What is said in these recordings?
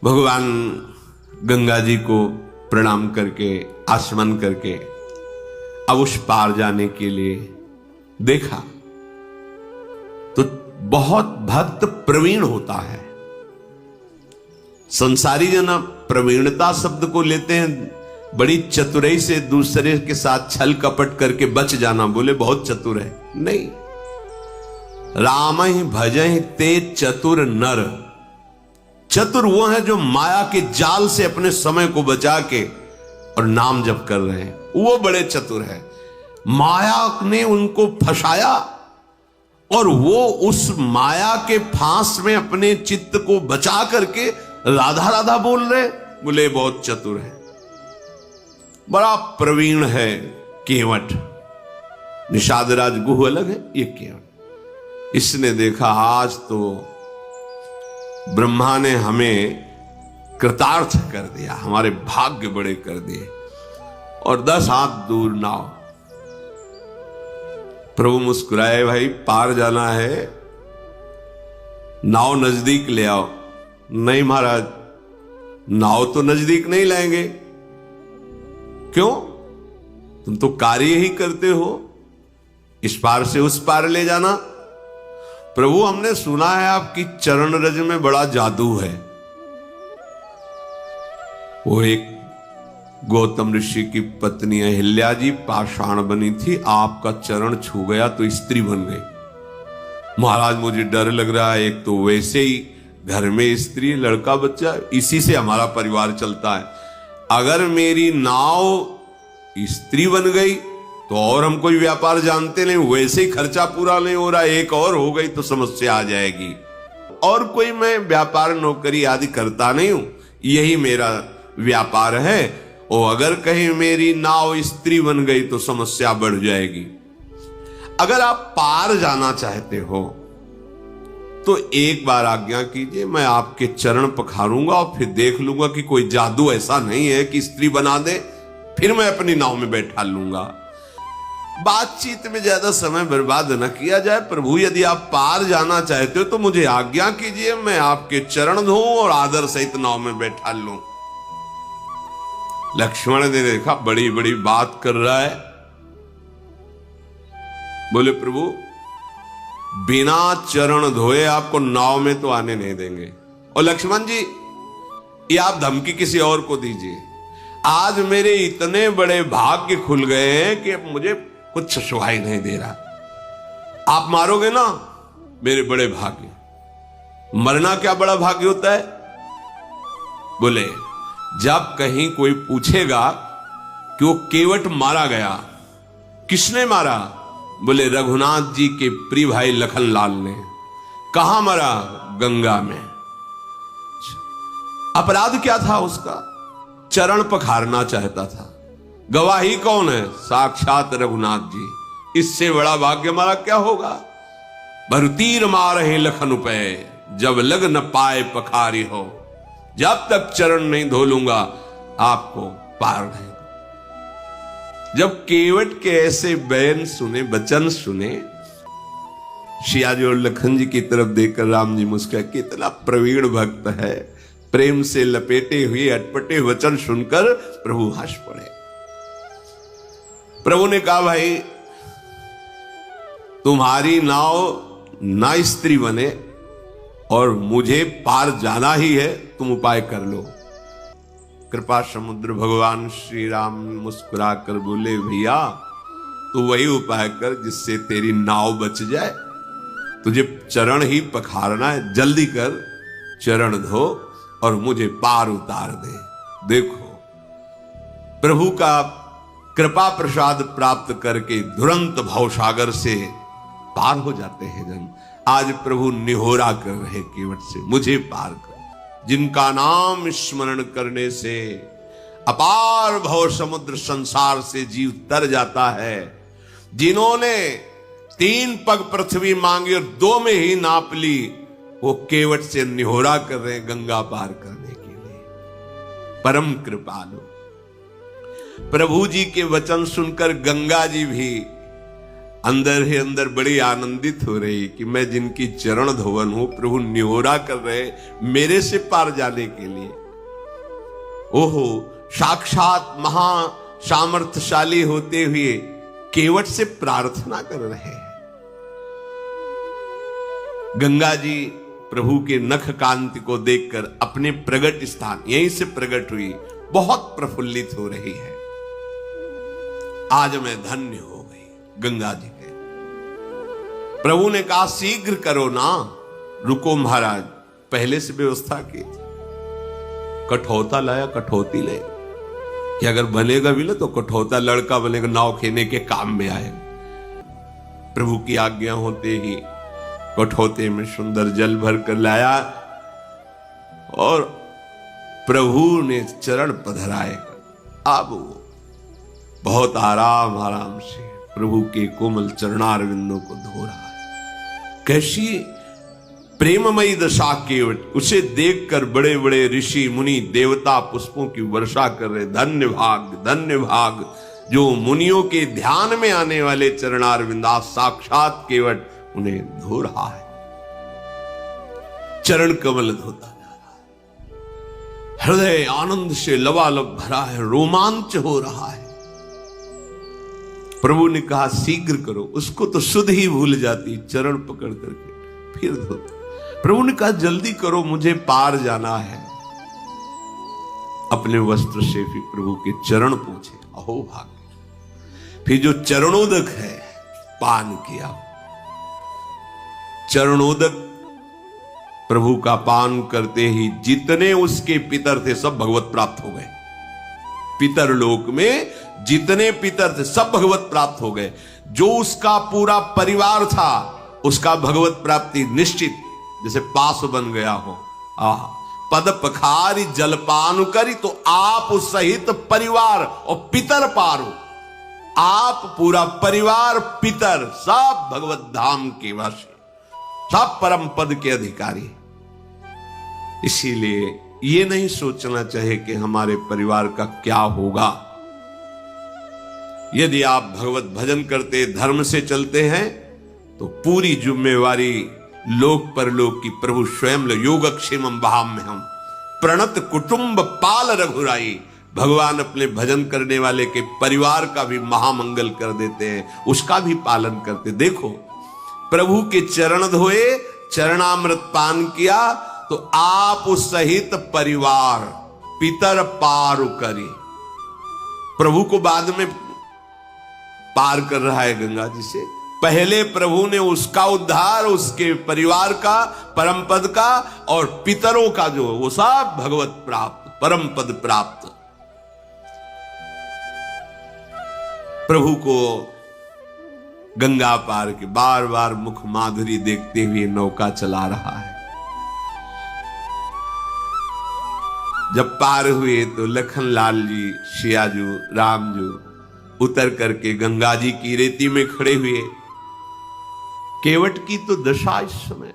भगवान गंगा जी को प्रणाम करके आचमन करके अब उस पार जाने के लिए देखा तो बहुत भक्त प्रवीण होता है। संसारी जन प्रवीणता शब्द को लेते हैं बड़ी चतुराई से दूसरे के साथ छल कपट करके बच जाना, बोले बहुत चतुर है। नहीं, राम ही भजहि ते चतुर नर। चतुर वो है जो माया के जाल से अपने समय को बचा के और नाम जप कर रहे हैं, वो बड़े चतुर है। माया ने उनको फंसाया और वो उस माया के फांस में अपने चित्त को बचा करके राधा राधा बोल रहे, बोले बहुत चतुर है, बड़ा प्रवीण है। केवट, निषाद राज गुह अलग है, ये केवट। इसने देखा आज तो ब्रह्मा ने हमें कृतार्थ कर दिया, हमारे भाग्य बड़े कर दिए। और 10 हाथ दूर नाव। प्रभु मुस्कुराए, भाई पार जाना है, नाव नजदीक ले आओ। नहीं महाराज, नाव तो नजदीक नहीं लाएंगे। क्यों? तुम तो कार्य ही करते हो, इस पार से उस पार ले जाना। प्रभु हमने सुना है आपकी चरण रज में बड़ा जादू है। वो एक गौतम ऋषि की पत्नी अहिल्या जी पाषाण बनी थी, आपका चरण छू गया तो स्त्री बन गई। महाराज मुझे डर लग रहा है, एक तो वैसे ही घर में स्त्री लड़का बच्चा, इसी से हमारा परिवार चलता है। अगर मेरी नाव स्त्री बन गई तो और हम कोई व्यापार जानते नहीं, वैसे ही खर्चा पूरा नहीं हो रहा, एक और हो गई तो समस्या आ जाएगी। और कोई मैं व्यापार नौकरी आदि करता नहीं हूं, यही मेरा व्यापार है। और अगर कहीं मेरी नाव स्त्री बन गई तो समस्या बढ़ जाएगी। अगर आप पार जाना चाहते हो तो एक बार आज्ञा कीजिए, मैं आपके चरण पखारूंगा और फिर देख लूंगा कि कोई जादू ऐसा नहीं है कि स्त्री बना दे, फिर मैं अपनी नाव में बैठा लूंगा। बातचीत में ज्यादा समय बर्बाद न किया जाए। प्रभु यदि आप पार जाना चाहते हो तो मुझे आज्ञा कीजिए, मैं आपके चरण धोऊं और आदर सहित नाव में बैठा लूं। लक्ष्मण ने देखा बड़ी बड़ी बात कर रहा है, बोले प्रभु बिना चरण धोए आपको नाव में तो आने नहीं देंगे। और लक्ष्मण जी, ये आप धमकी किसी और को दीजिए। आज मेरे इतने बड़े भाग्य खुल गए हैं कि मुझे कुछ सुहाई नहीं दे रहा। आप मारोगे ना, मेरे बड़े भाग्य। मरना क्या बड़ा भाग्य होता है? बोले जब कहीं कोई पूछेगा कि वो केवट मारा गया, किसने मारा? बोले रघुनाथ जी के प्रिय भाई लखन लाल ने। कहां मरा? गंगा में। अपराध क्या था उसका? चरण पखारना चाहता था। गवाही कौन है? साक्षात रघुनाथ जी। इससे बड़ा भाग्य हमारा क्या होगा? भरतीर मारे लखन पे, जब लग न पाए पखारी हो। जब तक चरण नहीं धो लूंगा आपको पार नहीं। जब केवट के ऐसे बयान सुने, वचन सुने, शियाजी और लखन जी की तरफ देखकर राम जी मुस्कुराए, कितना प्रवीण भक्त है। प्रेम से लपेटे हुए अटपटे वचन सुनकर प्रभु हंस पड़े। प्रभु ने कहा भाई तुम्हारी नाव ना स्त्री बने और मुझे पार जाना ही है, तुम उपाय कर लो। कृपा समुद्र भगवान श्री राम मुस्कुरा कर बोले भैया तू वही उपाय कर जिससे तेरी नाव बच जाए। तुझे चरण ही पखारना है, जल्दी कर, चरण धो और मुझे पार उतार दे। देखो प्रभु का कृपा प्रसाद प्राप्त करके तुरंत भवसागर से पार हो जाते हैं जन। आज प्रभु निहोरा कर रहे केवट से, मुझे पार कर। जिनका नाम स्मरण करने से अपार भव समुद्र संसार से जीव तर जाता है, जिन्होंने 3 पग पृथ्वी मांगी और 2 में ही नाप ली, वो केवट से निहोरा कर रहे गंगा पार करने के लिए। परम कृपालु प्रभु जी के वचन सुनकर गंगा जी भी अंदर ही अंदर बड़ी आनंदित हो रही कि मैं जिनकी चरण धोवन हूं, प्रभु निहोरा कर रहे मेरे से पार जाने के लिए। ओहो, साक्षात महा सामर्थ्यशाली होते हुए केवट से प्रार्थना कर रहे हैं। गंगा जी प्रभु के नख कांति को देखकर अपने प्रगट स्थान, यहीं से प्रकट हुई, बहुत प्रफुल्लित हो रही है। आज मैं धन्य हो गई गंगा जी के। प्रभु ने कहा शीघ्र करो ना, रुको महाराज, पहले से व्यवस्था की। कठौता लाया, कठौती ले कि अगर बनेगा भी ना तो कठौता लड़का बनेगा, नाव खेने के काम में आएगा। प्रभु की आज्ञा होते ही कठौते में सुंदर जल भर कर लाया और प्रभु ने चरण पधराए। अब वो बहुत आराम आराम से प्रभु के कोमल चरणारविंदों को धो रहा है। कैसी प्रेममयी दशा केवट, उसे देखकर बड़े बड़े ऋषि मुनि देवता पुष्पों की वर्षा कर रहे। धन्य भाग जो मुनियों के ध्यान में आने वाले चरणारविंदा, साक्षात केवट उन्हें धो रहा है। चरण कमल धोता जा रहा है। हृदय आनंद से लबालब भरा है, रोमांच हो रहा है। प्रभु ने कहा शीघ्र करो। उसको तो सुध ही भूल जाती, चरण पकड़ करके फिर धोता। प्रभु ने कहा जल्दी करो, मुझे पार जाना है। अपने वस्त्र से फिर प्रभु के चरण पूछे। अहो भाग्य, फिर जो चरणोदक है पान किया। चरणोदक प्रभु का पान करते ही जितने उसके पितर थे सब भगवत प्राप्त हो गए। पितर लोक में जितने पितर थे सब भगवत प्राप्त हो गए। जो उसका पूरा परिवार था उसका भगवत प्राप्ति निश्चित, जैसे पास बन गया हो। पद पखारी जलपान करी, तो आप उस सहित परिवार और पितर पारो। आप पूरा परिवार पितर सब भगवत धाम के वासी, सब परम पद के अधिकारी। इसीलिए ये नहीं सोचना चाहिए कि हमारे परिवार का क्या होगा। यदि आप भगवत भजन करते, धर्म से चलते हैं, तो पूरी जिम्मेवारी लोक परलोक की प्रभु स्वयं ले। योगक्षेमम वहाम में हम प्रणत कुटुंब पाल रघुराई। भगवान अपने भजन करने वाले के परिवार का भी महामंगल कर देते हैं, उसका भी पालन करते। देखो, प्रभु के चरण धोए, चरणामृत पान किया, तो आप उस सहित परिवार पितर पार करी। प्रभु को बाद में पार कर रहा है गंगा जी से। पहले प्रभु ने उसका उद्धार, उसके परिवार का, परम पद का, और पितरों का जो वो सब भगवत प्राप्त, परम पद प्राप्त। प्रभु को गंगा पार के बार बार मुख माधुरी देखते हुए नौका चला रहा है। जब पार हुए तो लखन लाल जी, सियाजू, रामजू उतर करके गंगा जी की रेती में खड़े हुए। केवट की तो दशा इस समय,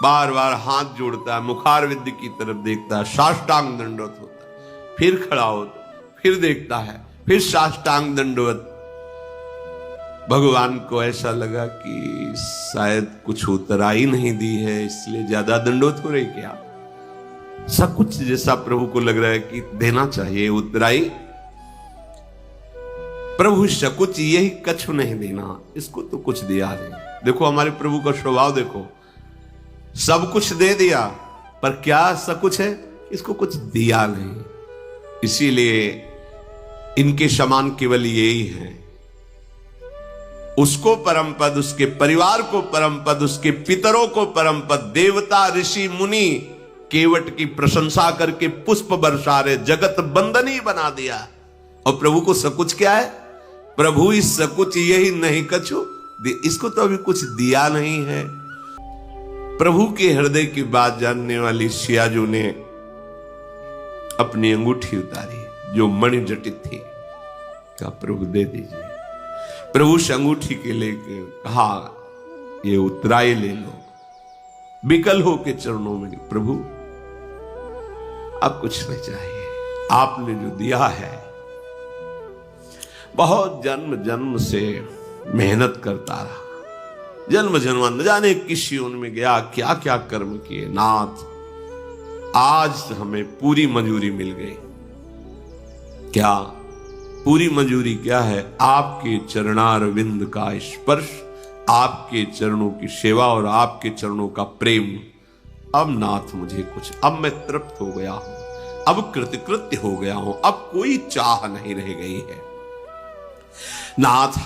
बार बार हाथ जोड़ता है, मुखारविंद की तरफ देखता है, साष्टांग दंडवत होता है, फिर खड़ा होता, फिर देखता है, फिर साष्टांग दंडवत। भगवान को ऐसा लगा कि शायद कुछ उतराई नहीं दी है, इसलिए ज्यादा दंडवत हो रही क्या। सब कुछ जैसा प्रभु को लग रहा है कि देना चाहिए उतराई। प्रभु सकुच यही कछु नहीं देना, इसको तो कुछ दिया नहीं। देखो हमारे प्रभु का स्वभाव देखो, सब कुछ दे दिया पर क्या सकुच है, इसको कुछ दिया नहीं। इसीलिए इनके समान केवल यही है। उसको परम पद, उसके परिवार को परम पद, उसके पितरों को परम पद, देवता ऋषि मुनि केवट की प्रशंसा करके पुष्प बरसा रहे, जगत बंदनी बना दिया। और प्रभु को सकुच क्या है? प्रभु इस सकुच यही नहीं कछु, इसको तो अभी कुछ दिया नहीं है। प्रभु के हृदय की बात जानने वाली सियाजू ने अपनी अंगूठी उतारी जो मणि जटित थी, कहा प्रभु दे दीजिए। प्रभु से अंगूठी के लेके कहा ये उतराई ले लो। विकल हो के चरणों में, प्रभु अब कुछ नहीं चाहिए, आपने जो दिया है बहुत जन्म जन्म से मेहनत करता रहा, जन्म जन्म न जाने किस योन में गया, क्या क्या कर्म किए। नाथ आज हमें पूरी मंजूरी मिल गई। क्या पूरी मंजूरी क्या है? आपके चरणारविंद का स्पर्श, आपके चरणों की सेवा और आपके चरणों का प्रेम। अब नाथ मुझे कुछ, अब मैं तृप्त हो गया हूं, अब कृतकृत्य हो गया हूं, अब कोई चाह नहीं रह गई है। नाथ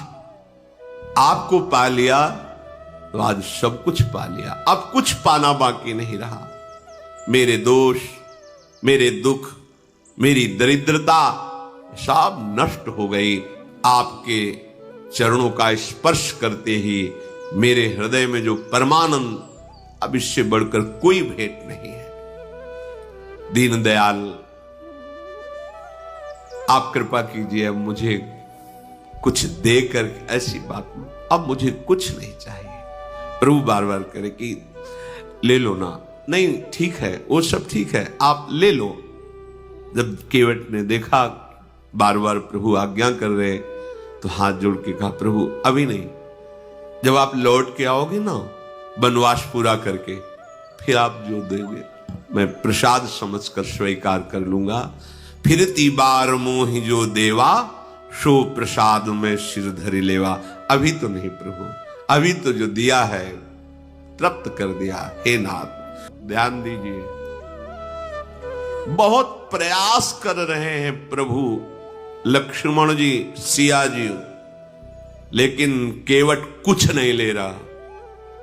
आपको पा लिया तो आज सब कुछ पा लिया, अब कुछ पाना बाकी नहीं रहा। मेरे दोष, मेरे दुख, मेरी दरिद्रता सब नष्ट हो गई। आपके चरणों का स्पर्श करते ही मेरे हृदय में जो परमानंद, अब इससे बढ़कर कोई भेंट नहीं है। दीनदयाल आप कृपा कीजिए, अब मुझे कुछ देकर ऐसी बात, अब मुझे कुछ नहीं चाहिए। प्रभु बार बार करे कि ले लो ना, नहीं ठीक है, वो सब ठीक है, आप ले लो। जब केवट ने देखा बार बार प्रभु आज्ञा कर रहे, तो हाथ जोड़ के कहा प्रभु अभी नहीं, जब आप लौट के आओगे ना वनवास पूरा करके, फिर आप जो देंगे मैं प्रसाद समझकर स्वीकार कर लूंगा। फिरती बार मोहि जो देवा, सो प्रसाद में सिर धरि लेवा। अभी तो नहीं प्रभु, अभी तो जो दिया है तृप्त कर दिया। हे नाथ ध्यान दीजिए, बहुत प्रयास कर रहे हैं प्रभु लक्ष्मण जी, सिया जी, लेकिन केवट कुछ नहीं ले रहा।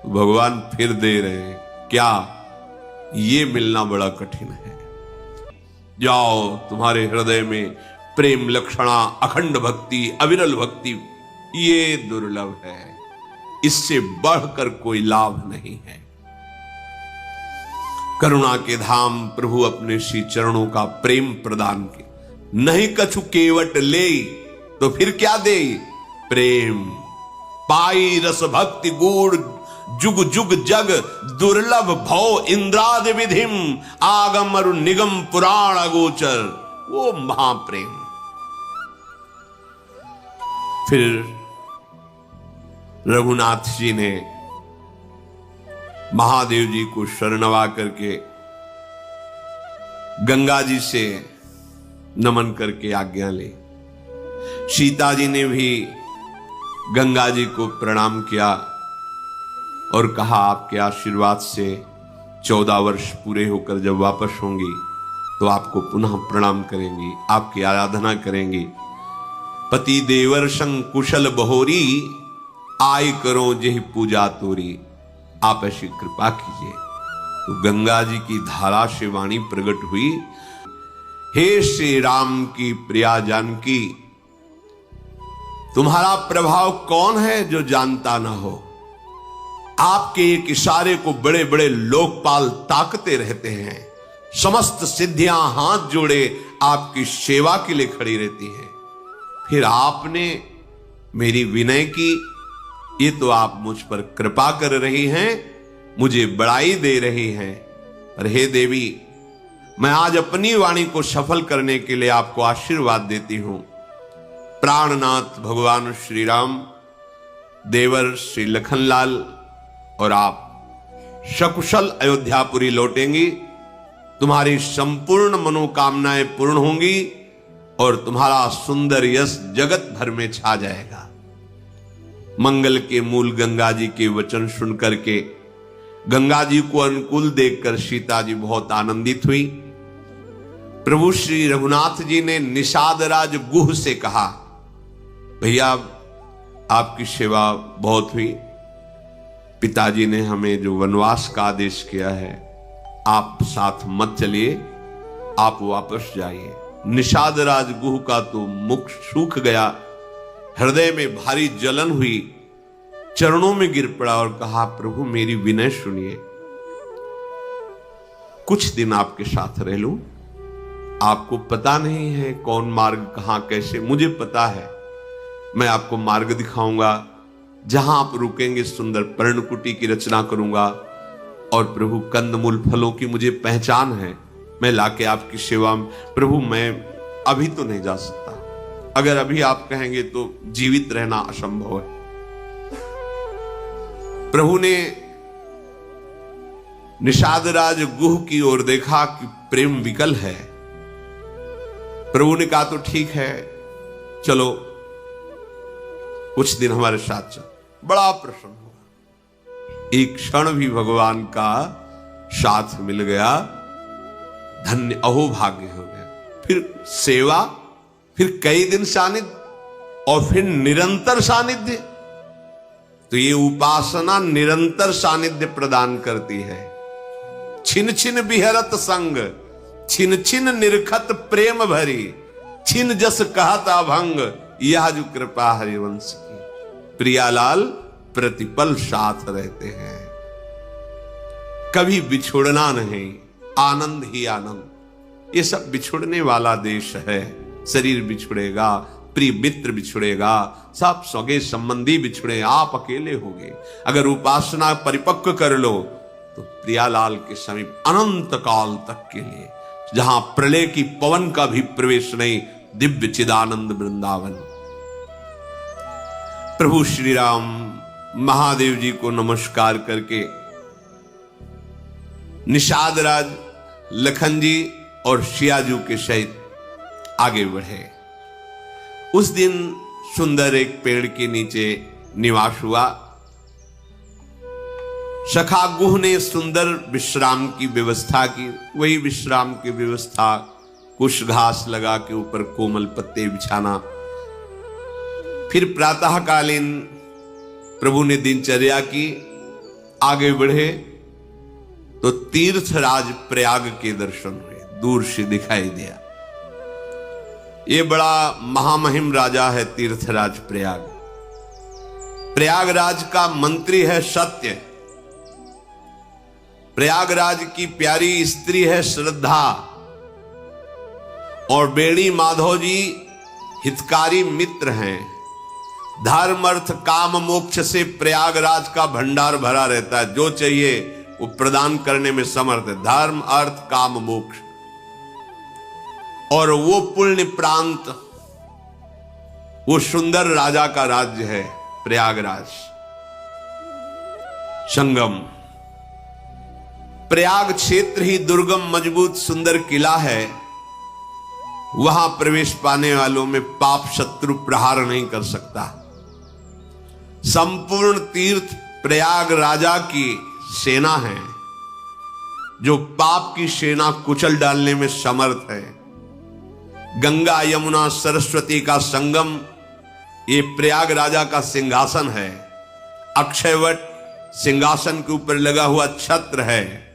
भगवान फिर दे रहे हैं। क्या? ये मिलना बड़ा कठिन है। जाओ, तुम्हारे हृदय में प्रेम लक्षणा, अखंड भक्ति, अविरल भक्ति, ये दुर्लभ है, इससे बढ़कर कोई लाभ नहीं है। करुणा के धाम प्रभु अपने श्री चरणों का प्रेम प्रदान के, नहीं कछु केवट ले, तो फिर क्या दे? प्रेम पाई रस भक्ति गुड़, जुग जुग जग दुर्लभ भव इंद्रादि विधिम, आगम अरु निगम पुराण अगोचर। वो महाप्रेम। फिर रघुनाथ जी ने महादेव जी को शरणवा करके गंगा जी से नमन करके आज्ञा ली। सीता जी ने भी गंगा जी को प्रणाम किया और कहा आपके आशीर्वाद से 14 वर्ष पूरे होकर जब वापस होंगी तो आपको पुनः प्रणाम करेंगी, आपकी आराधना करेंगी। पति देवर संग कुशल बहोरी, आय करो जेहि पूजा तोरी। आप ऐसी कृपा कीजिए। तो गंगा जी की धारा से वाणी प्रकट हुई, हे श्री राम की प्रिया जानकी, तुम्हारा प्रभाव कौन है जो जानता ना हो। आपके एक इशारे को बड़े बड़े लोकपाल ताकते रहते हैं, समस्त सिद्धियां हाथ जोड़े आपकी सेवा के लिए खड़ी रहती हैं। फिर आपने मेरी विनय की, ये तो आप मुझ पर कृपा कर रही हैं, मुझे बड़ाई दे रही हैं। पर हे देवी, मैं आज अपनी वाणी को सफल करने के लिए आपको आशीर्वाद देती हूं। प्राणनाथ भगवान श्री राम, देवर श्री लखनलाल और आप सकुशल अयोध्यापुरी लौटेंगी। तुम्हारी संपूर्ण मनोकामनाएं पूर्ण होंगी और तुम्हारा सुंदर यश जगत भर में छा जाएगा। मंगल के मूल गंगा जी के वचन सुनकर के, गंगा जी को अनुकूल देखकर सीता जी बहुत आनंदित हुई। प्रभु श्री रघुनाथ जी ने निषादराज गुह से कहा, भैया आपकी सेवा बहुत हुई, पिताजी ने हमें जो वनवास का आदेश किया है, आप साथ मत चलिए, आप वापस जाइए। निषादराज गुह का तो मुख सूख गया, हृदय में भारी जलन हुई, चरणों में गिर पड़ा और कहा, प्रभु मेरी विनय सुनिए, कुछ दिन आपके साथ रह लूं। आपको पता नहीं है कौन मार्ग कहां कैसे, मुझे पता है। मैं आपको मार्ग दिखाऊंगा, जहां आप रुकेंगे सुंदर पर्णकुटी की रचना करूंगा। और प्रभु कंदमूल फलों की मुझे पहचान है, मैं लाके आपकी सेवा में। प्रभु मैं अभी तो नहीं जा सकता, अगर अभी आप कहेंगे तो जीवित रहना असंभव है। प्रभु ने निषादराज गुह की ओर देखा कि प्रेम विकल है। प्रभु ने कहा तो ठीक है, चलो कुछ दिन हमारे साथ चलो। बड़ा प्रसन्न हुआ, एक क्षण भी भगवान का साथ मिल गया, धन्य अहोभाग्य हो गया। फिर सेवा, फिर कई दिन सानिध्य और फिर निरंतर सानिध्य। तो ये उपासना निरंतर सानिध्य प्रदान करती है। छिन छिन बिहरत संग, छिन छिन निरखत प्रेम भरी, छिन जस कहत अभंग, यह जो कृपा हरिवंश की। प्रियालाल प्रतिपल साथ रहते हैं, कभी बिछुड़ना नहीं, आनंद ही आनंद। ये सब बिछुड़ने वाला देश है। शरीर बिछुड़ेगा, प्रिय मित्र बिछुड़ेगा, सब सगे संबंधी बिछुड़े, आप अकेले होगे। अगर उपासना परिपक्व कर लो तो प्रियालाल के समीप अनंत काल तक के लिए, जहां प्रलय की पवन का भी प्रवेश नहीं, दिव्य चिदानंद वृंदावन। प्रभु श्री राम महादेव जी को नमस्कार करके निषादराज लखन जी और सियाजू के सहित आगे बढ़े। उस दिन सुंदर एक पेड़ के नीचे निवास हुआ। सखा गुह ने सुंदर विश्राम की व्यवस्था की। वही विश्राम की व्यवस्था, कुछ घास लगा के ऊपर कोमल पत्ते बिछाना। फिर प्रातःकालीन प्रभु ने दिनचर्या की, आगे बढ़े तो तीर्थराज प्रयाग के दर्शन हुए, दूर से दिखाई दिया। ये बड़ा महामहिम राजा है तीर्थराज प्रयाग। प्रयागराज का मंत्री है सत्य। प्रयागराज की प्यारी स्त्री है श्रद्धा। और बेड़ी माधव जी हितकारी मित्र हैं। धर्म अर्थ काम मोक्ष से प्रयागराज का भंडार भरा रहता है। जो चाहिए वो प्रदान करने में समर्थ है। धर्म अर्थ काम मोक्ष। और वो पुण्य प्रांत, वो सुंदर राजा का राज्य है प्रयागराज। संगम प्रयाग क्षेत्र ही दुर्गम मजबूत सुंदर किला है। वहां प्रवेश पाने वालों में पाप शत्रु प्रहार नहीं कर सकता। संपूर्ण तीर्थ प्रयाग राजा की सेना है, जो पाप की सेना कुचल डालने में समर्थ है। गंगा यमुना सरस्वती का संगम ये प्रयाग राजा का सिंहासन है। अक्षयवट सिंहासन के ऊपर लगा हुआ छत्र है।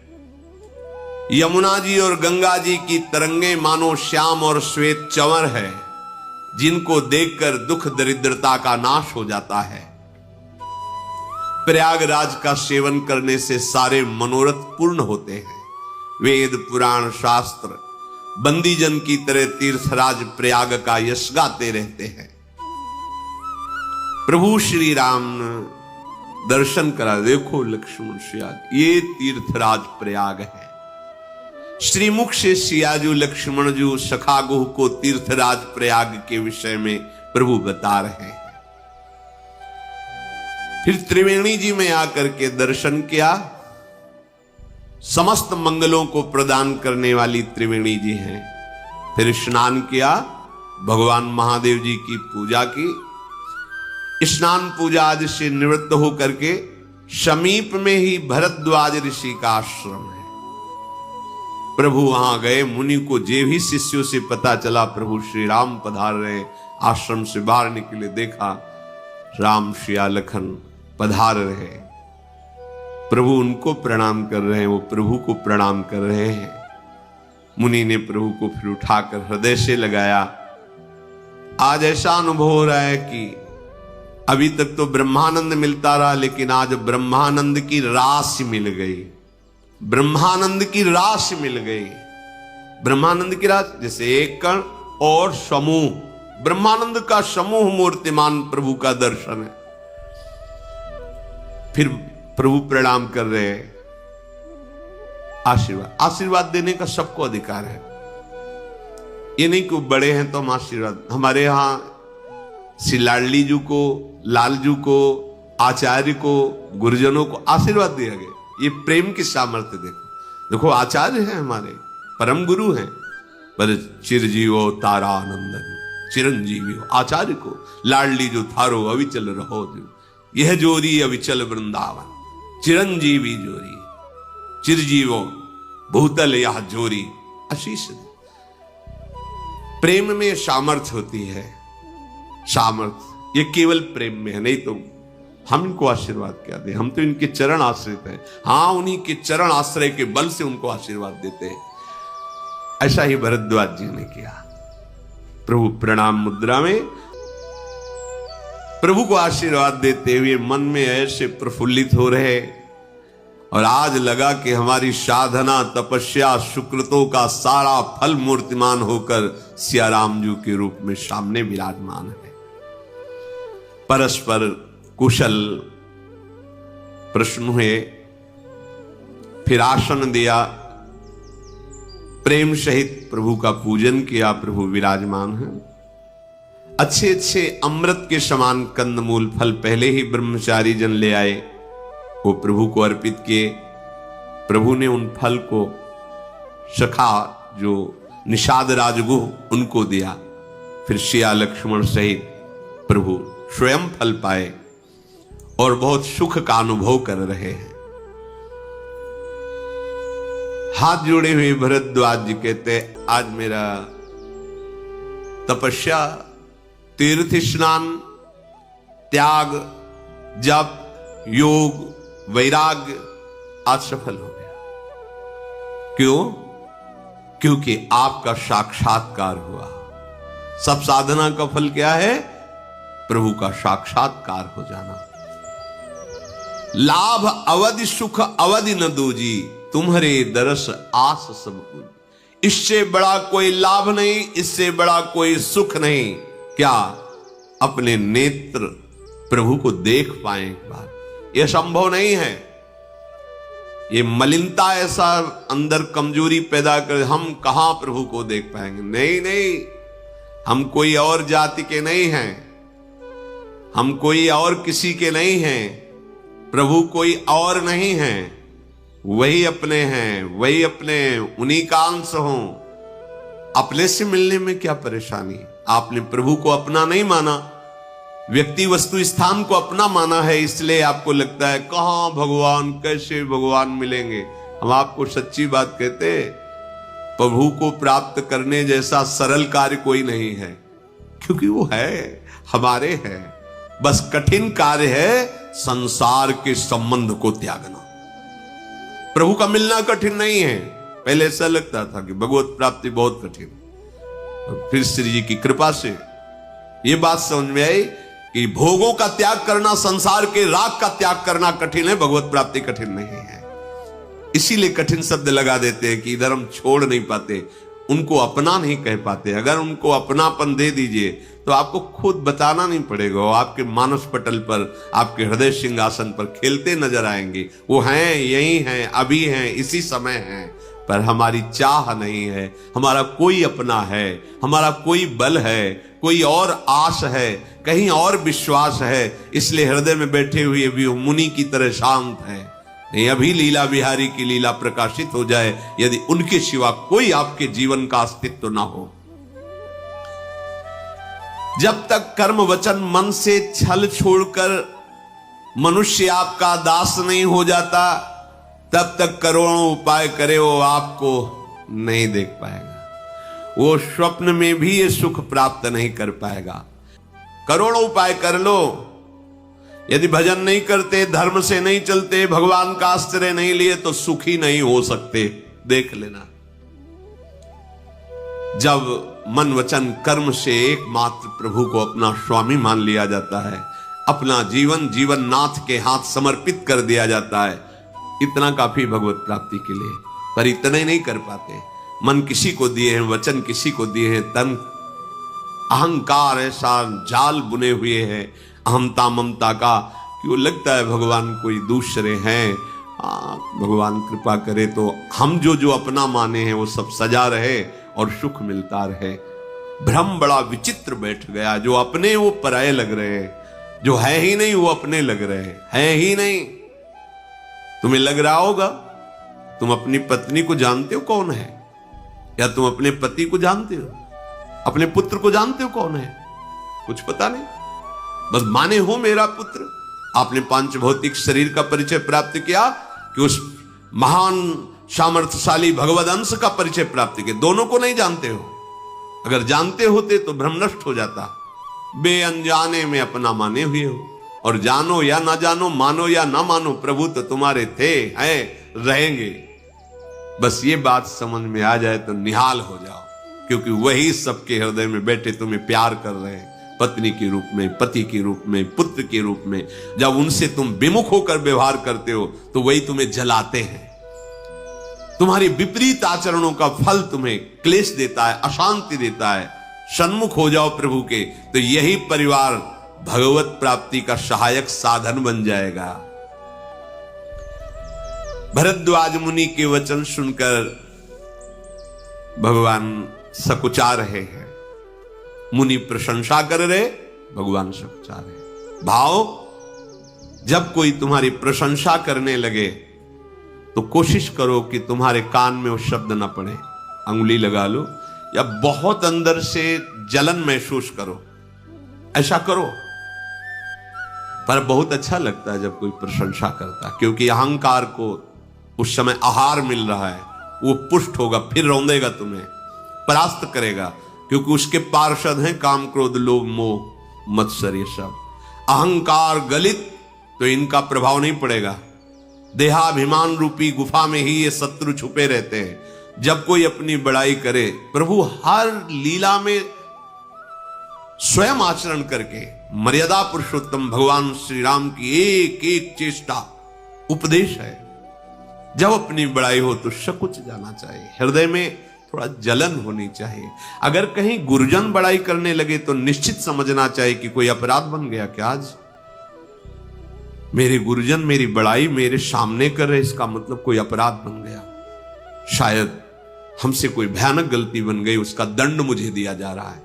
यमुना जी और गंगा जी की तरंगे मानो श्याम और श्वेत चंवर है, जिनको देखकर दुख दरिद्रता का नाश हो जाता है। प्रयागराज का सेवन करने से सारे मनोरथ पूर्ण होते हैं। वेद पुराण शास्त्र बंदीजन की तरह तीर्थराज प्रयाग का यश गाते रहते हैं। प्रभु श्री राम दर्शन करा, देखो लक्ष्मण सियाज, ये तीर्थराज प्रयाग है। श्रीमुख से सियाजू लक्ष्मणजू सखागुह को तीर्थराज प्रयाग के विषय में प्रभु बता रहे हैं। फिर त्रिवेणी जी में आकर के दर्शन किया। समस्त मंगलों को प्रदान करने वाली त्रिवेणी जी हैं। फिर स्नान किया, भगवान महादेव जी की पूजा की। स्नान पूजा आदि से निवृत्त होकर के समीप में ही भरद्वाज ऋषि का आश्रम है। प्रभु वहां गए। मुनि को जे भी शिष्यों से पता चला प्रभु श्री राम पधार रहे, आश्रम से बाहर निकले, देखा राम सिया लखन पधार रहे। प्रभु उनको प्रणाम कर रहे हैं, वो प्रभु को प्रणाम कर रहे हैं। मुनि ने प्रभु को फिर उठाकर हृदय से लगाया। आज ऐसा अनुभव हो रहा है कि अभी तक तो ब्रह्मानंद मिलता रहा, लेकिन आज ब्रह्मानंद की राशि मिल गई। ब्रह्मानंद की राशि मिल गई। ब्रह्मानंद की राशि जैसे एक कण और समूह, ब्रह्मानंद का समूह मूर्तिमान प्रभु का दर्शन है। फिर प्रभु प्रणाम कर रहे हैं। आशीर्वाद, आशीर्वाद देने का सबको अधिकार है। ये नहीं कि बड़े हैं तो हम आशीर्वाद। हमारे यहां श्री लाडली जी को, लालजू को आचार्य को, गुरुजनों को आशीर्वाद दिया गया। ये प्रेम की सामर्थ्य देखो। देखो आचार्य हैं हमारे, परम गुरु हैं, पर चिरजीवो तारानंदन, चिरंजीवी हो आचार्य को, लाडली जो थारो अविचल रहो जो, यह जोरी अविचल वृंदावन, चिरंजीवी जोरी, चिरजीवो भूतल यह जोरी आशीष। प्रेम में सामर्थ्य होती है, सामर्थ्य ये केवल प्रेम में है, नहीं तो हम इनको आशीर्वाद क्या दें, हम तो इनके चरण आश्रित हैं। हाँ, उन्हीं के चरण आश्रय के बल से उनको आशीर्वाद देते हैं। ऐसा ही भरद्वाज जी ने किया। प्रभु प्रणाम मुद्रा में प्रभु को आशीर्वाद देते हुए मन में ऐसे प्रफुल्लित हो रहे, और आज लगा कि हमारी साधना, तपस्या, सुकृतों का सारा फल मूर्तिमान होकर सियाराम जी के रूप में सामने विराजमान है। परस्पर कुशल प्रश्न हुए, फिर आसन दिया, प्रेम सहित प्रभु का पूजन किया। प्रभु विराजमान है। अच्छे अच्छे अमृत के समान कंदमूल फल पहले ही ब्रह्मचारी जन ले आए, वो प्रभु को अर्पित किए। प्रभु ने उन फल को सखा जो निषाद राजगुह उनको दिया। फिर सिया लक्ष्मण सहित प्रभु स्वयं फल पाए और बहुत सुख का अनुभव कर रहे हैं। हाथ जोड़े हुए भरद्वाज जी कहते, आज मेरा तपस्या, तीर्थ स्नान, त्याग, जप, योग, वैराग्य आज सफल हो गया। क्यों? क्योंकि आपका साक्षात्कार हुआ। सब साधना का फल क्या है? प्रभु का साक्षात्कार हो जाना। लाभ अवधि सुख अवधि न दूजी, तुम्हारे दरस आस सब कुछ। इससे बड़ा कोई लाभ नहीं, इससे बड़ा कोई सुख नहीं। क्या? अपने नेत्र प्रभु को देख पाए एक बार। यह संभव नहीं है। ये मलिनता ऐसा अंदर कमजोरी पैदा कर, हम कहां प्रभु को देख पाएंगे? नहीं नहीं, हम कोई और जाति के नहीं हैं, हम कोई और किसी के नहीं हैं, प्रभु कोई और नहीं है, वही अपने हैं, वही अपने, उन्हीं का अंश हो। अपने से मिलने में क्या परेशानी? आपने प्रभु को अपना नहीं माना, व्यक्ति वस्तु स्थान को अपना माना है, इसलिए आपको लगता है कहां भगवान, कैसे भगवान मिलेंगे। हम आपको सच्ची बात कहते, प्रभु को प्राप्त करने जैसा सरल कार्य कोई नहीं है, क्योंकि वो है, हमारे है। बस कठिन कार्य है संसार के संबंध को त्यागना। प्रभु का मिलना कठिन नहीं है। पहले ऐसा लगता था कि भगवत प्राप्ति बहुत कठिन, और फिर श्री जी की कृपा से यह बात समझ में आई कि भोगों का त्याग करना, संसार के राग का त्याग करना कठिन है, भगवत प्राप्ति कठिन नहीं है। इसीलिए कठिन शब्द लगा देते हैं कि इधर हम छोड़ नहीं पाते, उनको अपना नहीं कह पाते। अगर उनको अपनापन दे दीजिए तो आपको खुद बताना नहीं पड़ेगा, वो आपके मानस पटल पर, आपके हृदय सिंहासन पर खेलते नजर आएंगे। वो हैं, यही हैं, अभी हैं, इसी समय हैं। पर हमारी चाह नहीं है, हमारा कोई अपना है, हमारा कोई बल है, कोई और आस है, कहीं और विश्वास है। इसलिए हृदय में बैठे हुए भी मुनि की तरह शांत है। नहीं, अभी लीला बिहारी की लीला प्रकाशित हो जाए, यदि उनके सिवा कोई आपके जीवन का अस्तित्व ना हो। जब तक कर्म वचन मन से छल छोड़कर मनुष्य आपका दास नहीं हो जाता, तब तक करोड़ों उपाय करे वो आपको नहीं देख पाएगा। वो स्वप्न में भी ये सुख प्राप्त नहीं कर पाएगा। करोड़ों उपाय कर लो, यदि भजन नहीं करते, धर्म से नहीं चलते, भगवान का आश्रय नहीं लिए, तो सुखी नहीं हो सकते। देख लेना, जब मन वचन कर्म से एकमात्र प्रभु को अपना स्वामी मान लिया जाता है, अपना जीवन जीवन नाथ के हाथ समर्पित कर दिया जाता है, इतना काफी भगवत प्राप्ति के लिए। पर इतना ही नहीं कर पाते। मन किसी को दिए हैं, वचन किसी को दिए हैं, तन अहंकार ऐसा जाल बुने हुए हैं अहमता ममता का कि वो लगता है भगवान कोई दूसरे हैं। भगवान कृपा करे तो हम जो जो अपना माने हैं वो सब सजा रहे और सुख मिलता रहे। भ्रम बड़ा विचित्र बैठ गया, जो अपने वो पराये लग रहे हैं। जो है ही नहीं वो अपने लग रहे हैं ही नहीं। तुम्हें लग रहा होगा तुम अपनी पत्नी को जानते हो कौन है, या तुम अपने पति को जानते हो, अपने पुत्र को जानते हो कौन है? कुछ पता नहीं, बस माने हो मेरा पुत्र। आपने पांच भौतिक शरीर का परिचय प्राप्त किया कि उस महान सामर्थ्यशाली भगवद अंश का परिचय प्राप्त किया। दोनों को नहीं जानते हो। अगर जानते होते तो भ्रम नष्ट हो जाता। बे अनजाने में अपना माने हुए हो, और जानो या ना जानो, मानो या ना मानो, प्रभु तो तुम्हारे थे, हैं, रहेंगे। बस ये बात समझ में आ जाए तो निहाल हो जाओ, क्योंकि वही सबके हृदय में बैठे तुम्हें प्यार कर रहे हैं, पत्नी के रूप में, पति के रूप में, पुत्र के रूप में। जब उनसे तुम विमुख होकर व्यवहार करते हो तो वही तुम्हें जलाते हैं। तुम्हारी विपरीत आचरणों का फल तुम्हें क्लेश देता है, अशांति देता है। सन्मुख हो जाओ प्रभु के, तो यही परिवार भगवत प्राप्ति का सहायक साधन बन जाएगा। भरद्वाज मुनि के वचन सुनकर भगवान सकुचा रहे हैं। मुनि प्रशंसा कर रहे, भगवान सकुचा रहे। भाव, जब कोई तुम्हारी प्रशंसा करने लगे तो कोशिश करो कि तुम्हारे कान में वो शब्द ना पड़े। अंगुली लगा लो या बहुत अंदर से जलन महसूस करो, ऐसा करो। पर बहुत अच्छा लगता है जब कोई प्रशंसा करता है, क्योंकि अहंकार को उस समय आहार मिल रहा है। वो पुष्ट होगा, फिर रौंदेगा, तुम्हें परास्त करेगा, क्योंकि उसके पार्षद हैं काम, क्रोध, लोभ, मोह, मत्सर। ये सब अहंकार गलित तो इनका प्रभाव नहीं पड़ेगा। देहाभिमान रूपी गुफा में ही ये शत्रु छुपे रहते हैं। जब कोई अपनी बड़ाई करे, प्रभु हर लीला में स्वयं आचरण करके मर्यादा पुरुषोत्तम भगवान श्री राम की एक एक चेष्टा उपदेश है। जब अपनी बड़ाई हो तो सकुच जाना चाहिए, हृदय में थोड़ा जलन होनी चाहिए। अगर कहीं गुरुजन बड़ाई करने लगे तो निश्चित समझना चाहिए कि कोई अपराध बन गया क्या। आज मेरे गुरुजन मेरी बड़ाई मेरे सामने कर रहे, इसका मतलब कोई अपराध बन गया। शायद हमसे कोई भयानक गलती बन गई, उसका दंड मुझे दिया जा रहा है।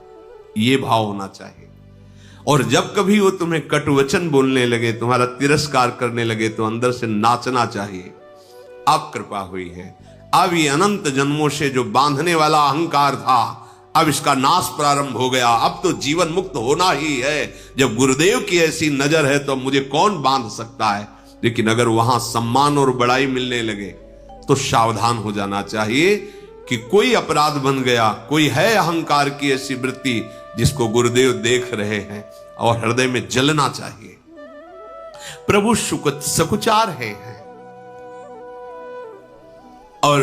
ये भाव होना चाहिए। और जब कभी वो तुम्हें कटुवचन बोलने लगे, तुम्हारा तिरस्कार करने लगे, तो अंदर से नाचना चाहिए, अब कृपा हुई है। अब ये अनंत जन्मों से जो बांधने वाला अहंकार था, अब इसका नाश प्रारंभ हो गया। अब तो जीवन मुक्त होना ही है। जब गुरुदेव की ऐसी नजर है तो मुझे कौन बांध सकता है। लेकिन अगर वहां सम्मान और बड़ाई मिलने लगे तो सावधान हो जाना चाहिए कि कोई अपराध बन गया, कोई है अहंकार की ऐसी वृत्ति जिसको गुरुदेव देख रहे हैं, और हृदय में जलना चाहिए। प्रभु सकुचा रहे हैं। और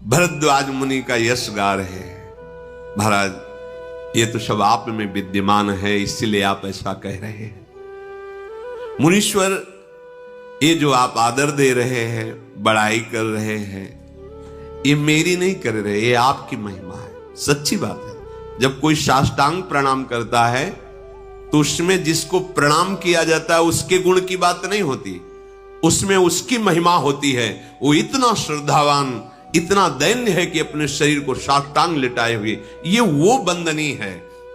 भरद्वाज मुनि का यश गा रहे हैं। महाराज, ये तो सब आप में विद्यमान है, इसलिए आप ऐसा कह रहे हैं। मुनीश्वर, ये जो आप आदर दे रहे हैं, बड़ाई कर रहे हैं, ये मेरी नहीं कर रहे, ये आपकी महिमा है। सच्ची बात है। जब कोई साष्टांग प्रणाम करता है तो उसमें जिसको प्रणाम किया जाता है उसके गुण की बात नहीं होती, उसमें उसकी महिमा होती है। वो इतना श्रद्धावान, इतना दैन्य है कि अपने शरीर को साष्टांग लिटाए हुए, ये वो वंदनीय है,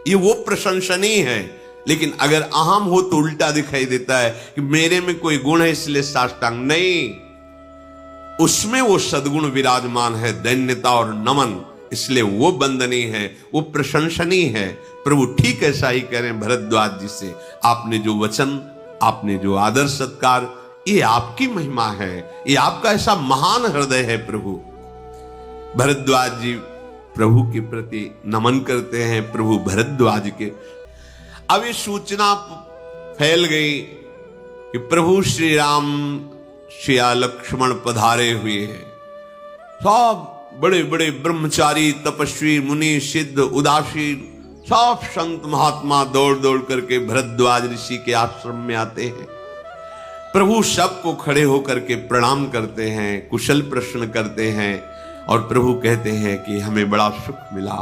ये वो प्रशंसनीय है। लेकिन अगर अहम हो तो उल्टा दिखाई देता है कि मेरे में कोई गुण है इसलिए साष्टांग नहीं, उसमें वो सद्गुण विराजमान है, दैन्यता और नमन, इसलिए वो वंदनीय है, वो प्रशंसनीय है। प्रभु ठीक ऐसा ही कह रहे हैं भरद्वाज जी से। आपने जो वचन, आपने जो आदर सत्कार, ये आपकी महिमा है, ये आपका ऐसा महान हृदय है प्रभु। भरद्वाज जी प्रभु के प्रति नमन करते हैं, प्रभु भरद्वाज के। अब ये सूचना फैल गई कि प्रभु श्री राम श्रिया लक्ष्मण पधारे हुए हैं। सब बड़े बड़े ब्रह्मचारी, तपस्वी, मुनि, सिद्ध, उदासीन, सब संत महात्मा दौड़ दौड़ करके भरद्वाज ऋषि के आश्रम में आते हैं। प्रभु सबको खड़े होकर के प्रणाम करते हैं, कुशल प्रश्न करते हैं, और प्रभु कहते हैं कि हमें बड़ा सुख मिला,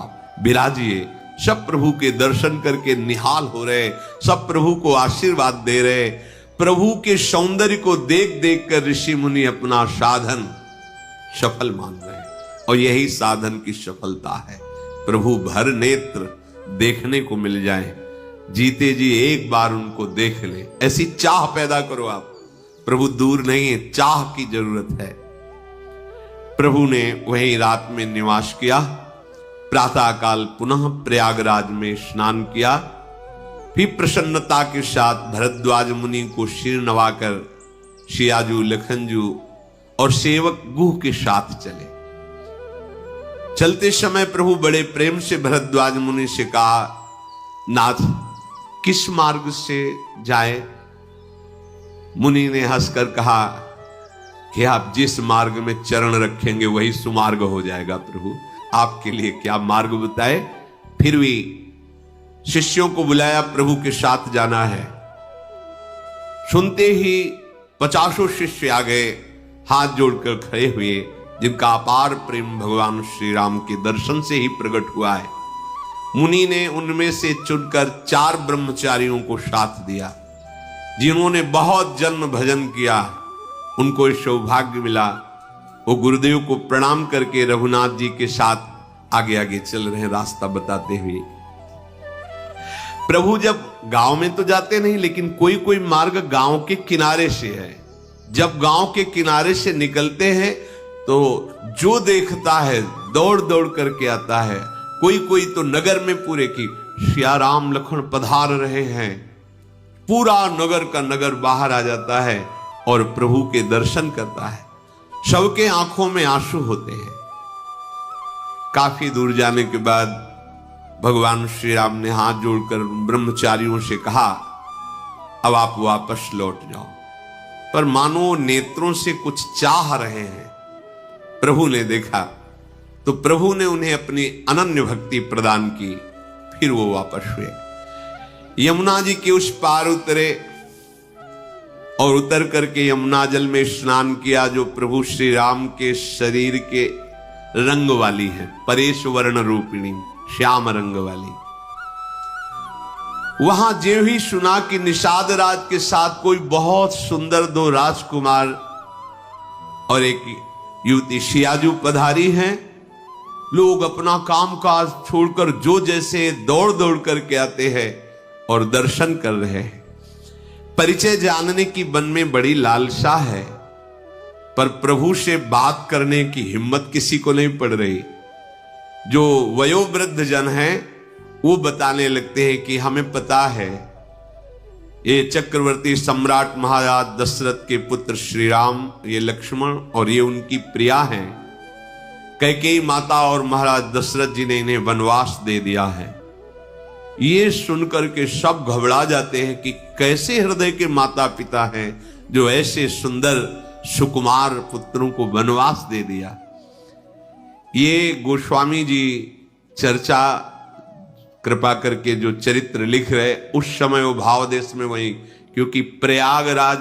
विराजिए। सब प्रभु के दर्शन करके निहाल हो रहे, सब प्रभु को आशीर्वाद दे रहे। प्रभु के सौंदर्य को देख देख कर ऋषि मुनि अपना साधन सफल मान रहे हैं, और यही साधन की सफलता है। प्रभु भर नेत्र देखने को मिल जाए, जीते जी एक बार उनको देख ले, ऐसी चाह पैदा करो आप। प्रभु दूर नहीं है, चाह की जरूरत है। प्रभु ने वही रात में निवास किया। प्रातःकाल पुनः प्रयागराज में स्नान किया। फिर प्रसन्नता के साथ भरद्वाज मुनि को सिर नवाकर शियाजू, लखनजू और सेवक गुह के साथ चले। चलते समय प्रभु बड़े प्रेम से भरद्वाज मुनि से कहा, नाथ किस मार्ग से जाए? मुनि ने हंसकर कहा कि आप जिस मार्ग में चरण रखेंगे वही सुमार्ग हो जाएगा प्रभु, आपके लिए क्या मार्ग बताए। फिर भी शिष्यों को बुलाया, प्रभु के साथ जाना है। सुनते ही 50 शिष्य आ गए, हाथ जोड़कर खड़े हुए, जिनका अपार प्रेम भगवान श्री राम के दर्शन से ही प्रकट हुआ है। मुनि ने उनमें से चुनकर 4 ब्रह्मचारियों को साथ दिया, जिन्होंने बहुत जन्म भजन किया। उनको इस सौभाग्य मिला, वो गुरुदेव को प्रणाम करके रघुनाथ जी के साथ आगे आगे चल रहे हैं रास्ता बताते हुए। प्रभु जब गांव में तो जाते नहीं, लेकिन कोई कोई मार्ग गांव के किनारे से है। जब गांव के किनारे से निकलते हैं तो जो देखता है दौड़ दौड़ करके आता है। कोई कोई तो नगर में पूरे की सिया राम लखन पधार रहे हैं, पूरा नगर का नगर बाहर आ जाता है और प्रभु के दर्शन करता है। सबके आंखों में आंसू होते हैं। काफी दूर जाने के बाद भगवान श्री राम ने हाथ जोड़कर ब्रह्मचारियों से कहा, अब आप वापस लौट जाओ। पर मानो नेत्रों से कुछ चाह रहे हैं। प्रभु ने देखा तो प्रभु ने उन्हें अपनी अनन्य भक्ति प्रदान की। फिर वो वापस हुए। यमुना जी के उस पार उतरे और उतर करके यमुना जल में स्नान किया, जो प्रभु श्री राम के शरीर के रंग वाली है, परेश वर्ण रूपिणी, श्याम रंग वाली। वहां जो ही सुना कि निषाद राज के साथ कोई बहुत सुंदर 2 राजकुमार और एक युवती शियाजू पधारी हैं, लोग अपना काम काज छोड़कर जो जैसे दौड़ दौड़ करके आते हैं और दर्शन कर रहे हैं। परिचय जानने की मन में बड़ी लालसा है, पर प्रभु से बात करने की हिम्मत किसी को नहीं पड़ रही। जो वयोवृद्ध जन हैं वो बताने लगते हैं कि हमें पता है ये चक्रवर्ती सम्राट महाराज दशरथ के पुत्र श्री राम, ये लक्ष्मण और ये उनकी प्रिया हैं। कैकेयी माता और महाराज दशरथ जी ने इन्हें वनवास दे दिया है। ये सुनकर के सब घबरा जाते हैं कि कैसे हृदय के माता पिता हैं जो ऐसे सुंदर सुकुमार पुत्रों को वनवास दे दिया। ये गोस्वामी जी चर्चा कृपा करके जो चरित्र लिख रहे, उस समय वो भाव देश में वही, क्योंकि प्रयागराज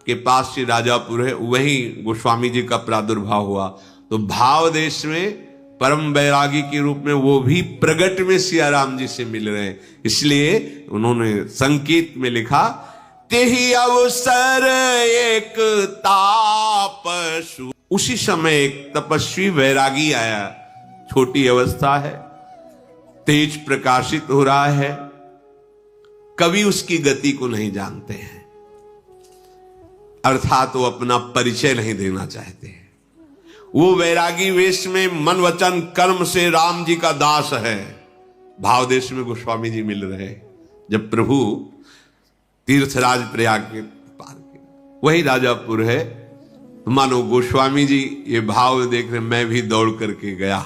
के पास से राजापुर है, वही गोस्वामी जी का प्रादुर्भाव हुआ। तो भाव देश में परम बैरागी के रूप में वो भी प्रगट में सिया राम जी से मिल रहे हैं। इसलिए उन्होंने संकेत में लिखा, तेहि अवसर एक तापसु। उसी समय एक तपस्वी वैरागी आया, छोटी अवस्था है, तेज प्रकाशित हो रहा है, कभी उसकी गति को नहीं जानते हैं, अर्थात वो अपना परिचय नहीं देना चाहते हैं। वो वैरागी वेश में मन वचन कर्म से राम जी का दास है। भाव देश में गोस्वामी जी मिल रहे हैं। जब प्रभु तीर्थराज प्रयाग के पार के वही राजापुर है, तो मानो गोस्वामी जी ये भाव देख रहे, मैं भी दौड़ करके गया,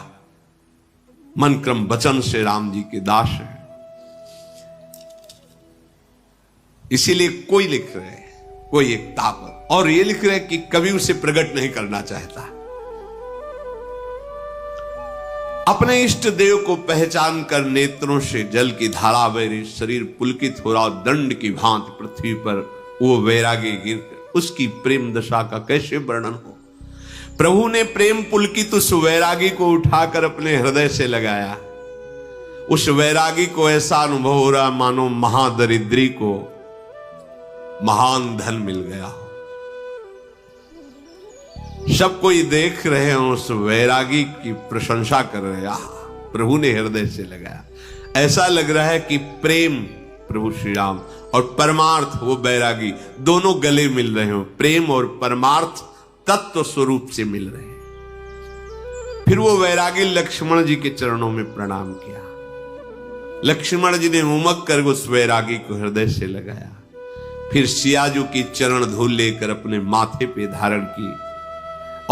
मन क्रम वचन से राम जी के दास है। इसीलिए कोई लिख रहे, कोई एक ताप, और ये लिख रहे कि कभी उसे प्रकट नहीं करना चाहता। अपने इष्ट देव को पहचान कर नेत्रों से जल की धारा बह रही, शरीर पुलकित हो रहा, दंड की भांति पृथ्वी पर वो वैरागी गिर, उसकी प्रेम दशा का कैसे वर्णन हो। प्रभु ने प्रेम पुलकित उस वैरागी को उठाकर अपने हृदय से लगाया। उस वैरागी को ऐसा अनुभव हो रहा मानो महादरिद्री को महान धन मिल गया हो। सब कोई देख रहे हैं, उस वैरागी की प्रशंसा कर रहे हैं, प्रभु ने हृदय से लगाया। ऐसा लग रहा है कि प्रेम प्रभु श्री राम और परमार्थ वो बैरागी दोनों गले मिल रहे हो, प्रेम और परमार्थ तत्व स्वरूप से मिल रहे हैं। फिर वो वैरागी लक्ष्मण जी के चरणों में प्रणाम किया। लक्ष्मण जी ने उमक कर उस वैरागी को हृदय से लगाया। फिर सियाजू की चरण धूल लेकर अपने माथे पे धारण की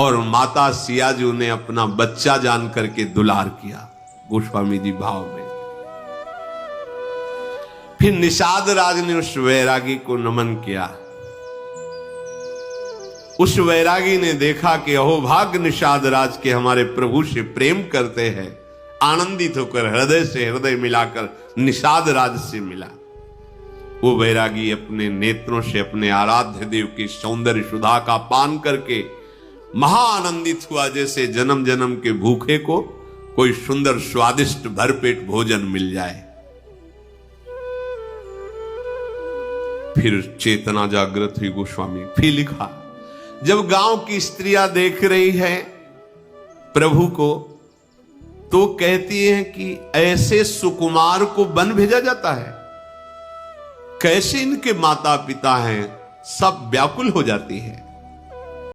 और माता सियाजू ने अपना बच्चा जान करके दुलार किया गोस्वामी जी भाव में। फिर निषाद राज ने उस वैरागी को नमन किया। उस वैरागी ने देखा कि अहोभाग्य निषाद राज के हमारे प्रभु से प्रेम करते हैं। आनंदित होकर हृदय से हृदय मिलाकर निषाद राज से मिला। वो वैरागी अपने नेत्रों से अपने आराध्य देव की सौंदर्य सुधा का पान करके महाआनंदित हुआ, जैसे जन्म जन्म के भूखे को कोई सुंदर स्वादिष्ट भरपेट भोजन मिल जाए। फिर चेतना जागृत हुई गोस्वामी। फिर लिखा, जब गांव की स्त्रियां देख रही है प्रभु को तो कहती हैं कि ऐसे सुकुमार को वन भेजा जाता है, कैसे इनके माता पिता हैं, सब व्याकुल हो जाती है।